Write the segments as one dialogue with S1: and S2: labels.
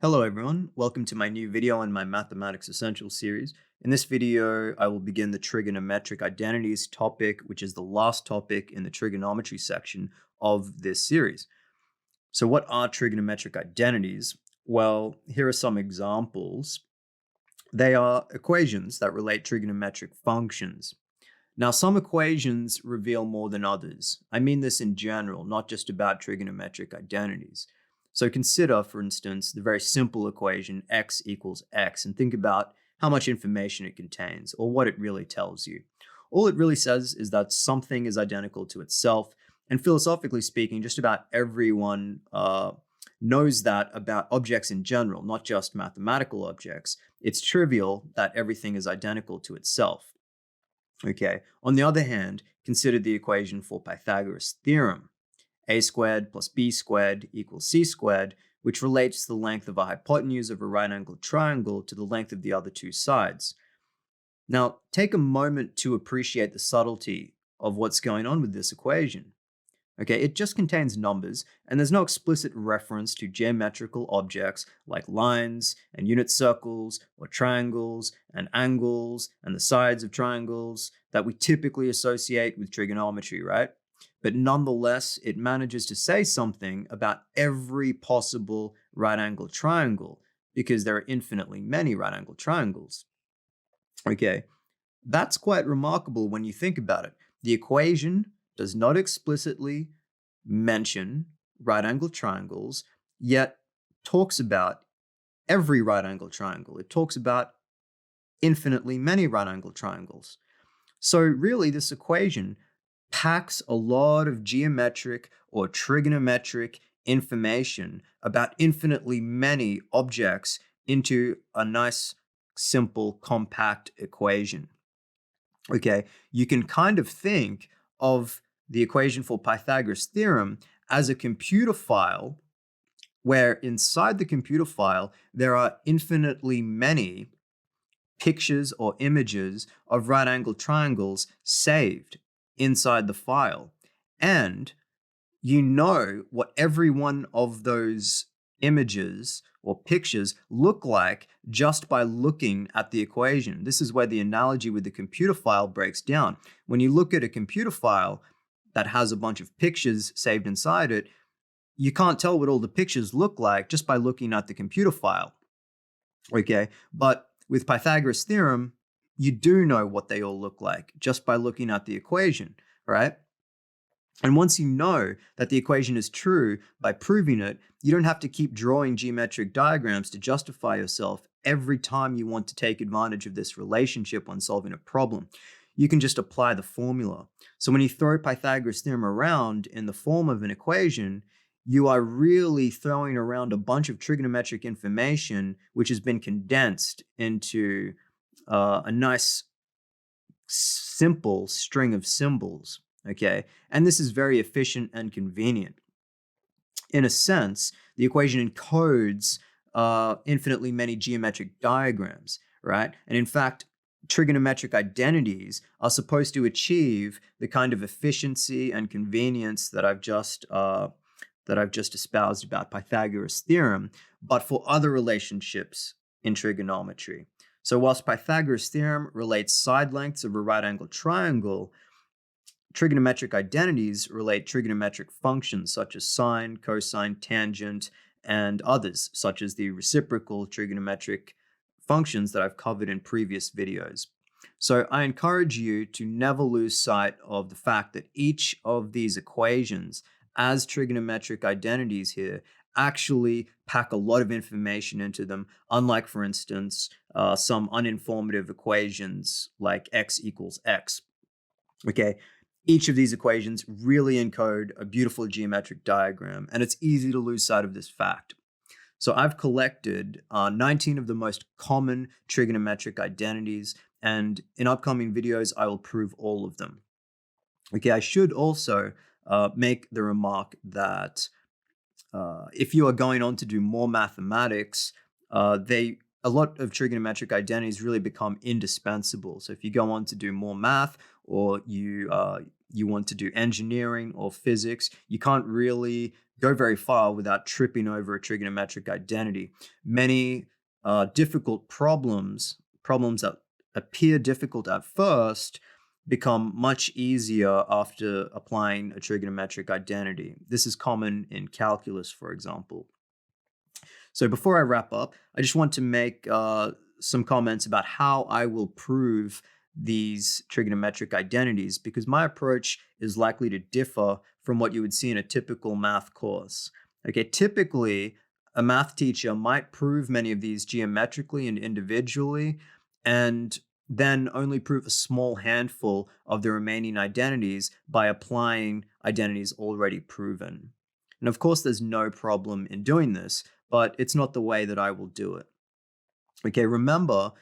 S1: Hello everyone, welcome to my new video on my Mathematics Essentials series. In this video, I will begin the trigonometric identities topic, which is the last topic in the trigonometry section of this series. So what are trigonometric identities? Well, here are some examples. They are equations that relate trigonometric functions. Now, some equations reveal more than others. I mean this in general, not just about trigonometric identities. So consider, for instance, the very simple equation x equals x and think about how much information it contains or what it really tells you. All it really says is that something is identical to itself. And philosophically speaking, just about everyone knows that about objects in general, not just mathematical objects. It's trivial that everything is identical to itself. Okay. On the other hand, consider the equation for Pythagoras Theorem. A squared plus b squared equals c squared, which relates the length of a hypotenuse of a right-angled triangle to the length of the other two sides. Now, take a moment to appreciate the subtlety of what's going on with this equation. Okay, it just contains numbers, and there's no explicit reference to geometrical objects like lines and unit circles or triangles and angles and the sides of triangles that we typically associate with trigonometry, right? But nonetheless, it manages to say something about every possible right-angled triangle because there are infinitely many right-angled triangles. Okay, that's quite remarkable when you think about it. The equation does not explicitly mention right-angled triangles, yet talks about every right-angled triangle. It talks about infinitely many right-angled triangles. So really, this equation packs a lot of geometric or trigonometric information about infinitely many objects into a nice, simple, compact equation. Okay, you can kind of think of the equation for Pythagoras Theorem as a computer file where inside the computer file there are infinitely many pictures or images of right-angled triangles saved inside the file. And you know what every one of those images or pictures look like just by looking at the equation. This is where the analogy with the computer file breaks down. When you look at a computer file that has a bunch of pictures saved inside it, you can't tell what all the pictures look like just by looking at the computer file. Okay, but with Pythagoras Theorem, you do know what they all look like just by looking at the equation, right? And once you know that the equation is true by proving it, you don't have to keep drawing geometric diagrams to justify yourself every time you want to take advantage of this relationship when solving a problem. You can just apply the formula. So when you throw Pythagoras Theorem around in the form of an equation, you are really throwing around a bunch of trigonometric information which has been condensed into a nice, simple string of symbols. Okay, and this is very efficient and convenient. In a sense, the equation encodes infinitely many geometric diagrams, right? And in fact, trigonometric identities are supposed to achieve the kind of efficiency and convenience that I've just espoused about Pythagoras Theorem, but for other relationships in trigonometry. So whilst Pythagoras Theorem relates side lengths of a right-angled triangle, trigonometric identities relate trigonometric functions such as sine, cosine, tangent, and others, such as the reciprocal trigonometric functions that I've covered in previous videos. So I encourage you to never lose sight of the fact that each of these equations as trigonometric identities here actually pack a lot of information into them, unlike, for instance, some uninformative equations like x equals x. Okay, each of these equations really encode a beautiful geometric diagram, and it's easy to lose sight of this fact. So I've collected 19 of the most common trigonometric identities, and in upcoming videos, I will prove all of them. Okay, I should also make the remark that if you are going on to do more mathematics, they a lot of trigonometric identities really become indispensable. So if you go on to do more math, or you want to do engineering or physics, you can't really go very far without tripping over a trigonometric identity. Many difficult problems that appear difficult at first, become much easier after applying a trigonometric identity. This is common in calculus, for example. So before I wrap up, I just want to make some comments about how I will prove these trigonometric identities, because my approach is likely to differ from what you would see in a typical math course. Okay, typically, a math teacher might prove many of these geometrically and individually, and then only prove a small handful of the remaining identities by applying identities already proven. And of course, there's no problem in doing this, but it's not the way that I will do it. Okay, remember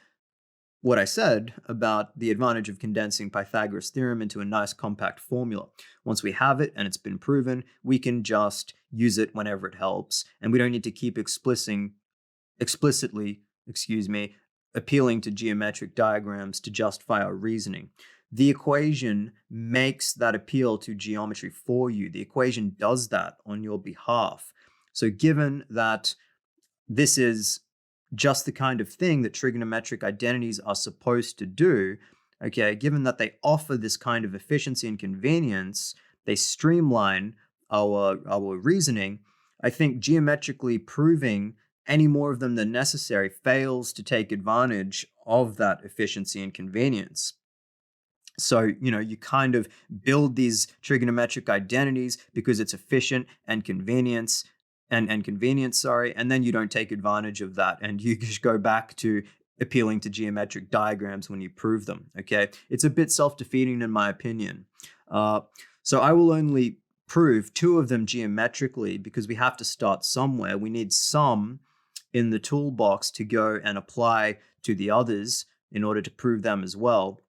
S1: what I said about the advantage of condensing Pythagoras Theorem into a nice compact formula. Once we have it and it's been proven, we can just use it whenever it helps, and we don't need to keep explicitly, appealing to geometric diagrams to justify our reasoning. The equation makes that appeal to geometry for you. The equation does that on your behalf. So given that this is just the kind of thing that trigonometric identities are supposed to do, okay, given that they offer this kind of efficiency and convenience, they streamline our reasoning, I think geometrically proving any more of them than necessary fails to take advantage of that efficiency and convenience. So, you kind of build these trigonometric identities because it's efficient and convenience, and and then you don't take advantage of that, and you just go back to appealing to geometric diagrams when you prove them. Okay, it's a bit self-defeating in my opinion. So I will only prove two of them geometrically because we have to start somewhere. We need some in the toolbox to go and apply to the others in order to prove them as well.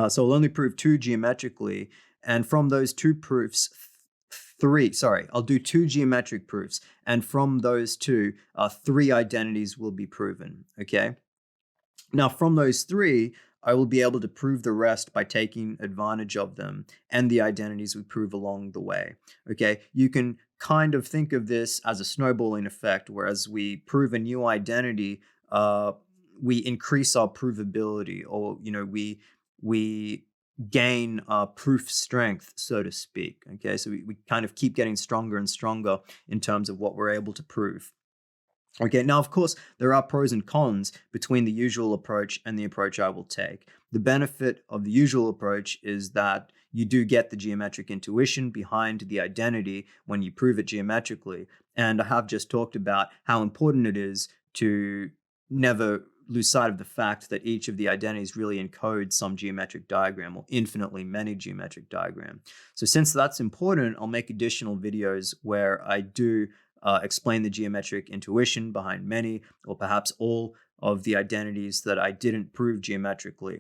S1: So I'll only prove two geometrically, and from those two proofs, I'll do two geometric proofs, and from those two, three identities will be proven, okay? Now, from those three, I will be able to prove the rest by taking advantage of them and the identities we prove along the way, okay? You can kind of think of this as a snowballing effect, whereas we prove a new identity, we increase our provability, or, we gain proof strength, so to speak. Okay, so we kind of keep getting stronger and stronger in terms of what we're able to prove. Okay, now, of course, there are pros and cons between the usual approach and the approach I will take. The benefit of the usual approach is that you do get the geometric intuition behind the identity when you prove it geometrically. And I have just talked about how important it is to never lose sight of the fact that each of the identities really encodes some geometric diagram, or infinitely many geometric diagram. So since that's important, I'll make additional videos where I do explain the geometric intuition behind many, or perhaps all, of the identities that I didn't prove geometrically.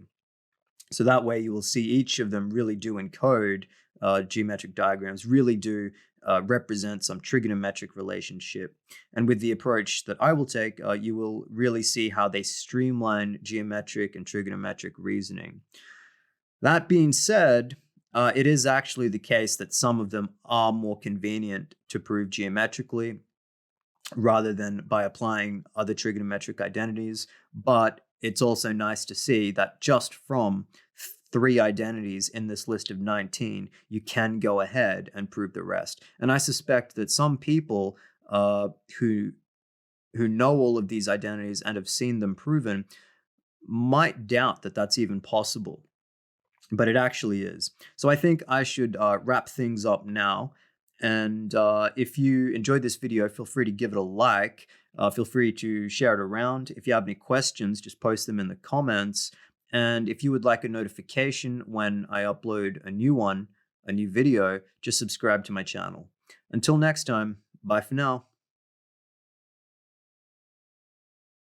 S1: So that way you will see each of them really do encode geometric diagrams, really do represent some trigonometric relationship. And with the approach that I will take, you will really see how they streamline geometric and trigonometric reasoning. That being said, it is actually the case that some of them are more convenient to prove geometrically rather than by applying other trigonometric identities. But it's also nice to see that just from three identities in this list of 19, you can go ahead and prove the rest. And I suspect that some people who know all of these identities and have seen them proven might doubt that that's even possible. But it actually is. So I think I should wrap things up now. And if you enjoyed this video, feel free to give it a like. Feel free to share it around. If you have any questions, just post them in the comments. And if you would like a notification when I upload a new video, just subscribe to my channel. Until next time, bye for now.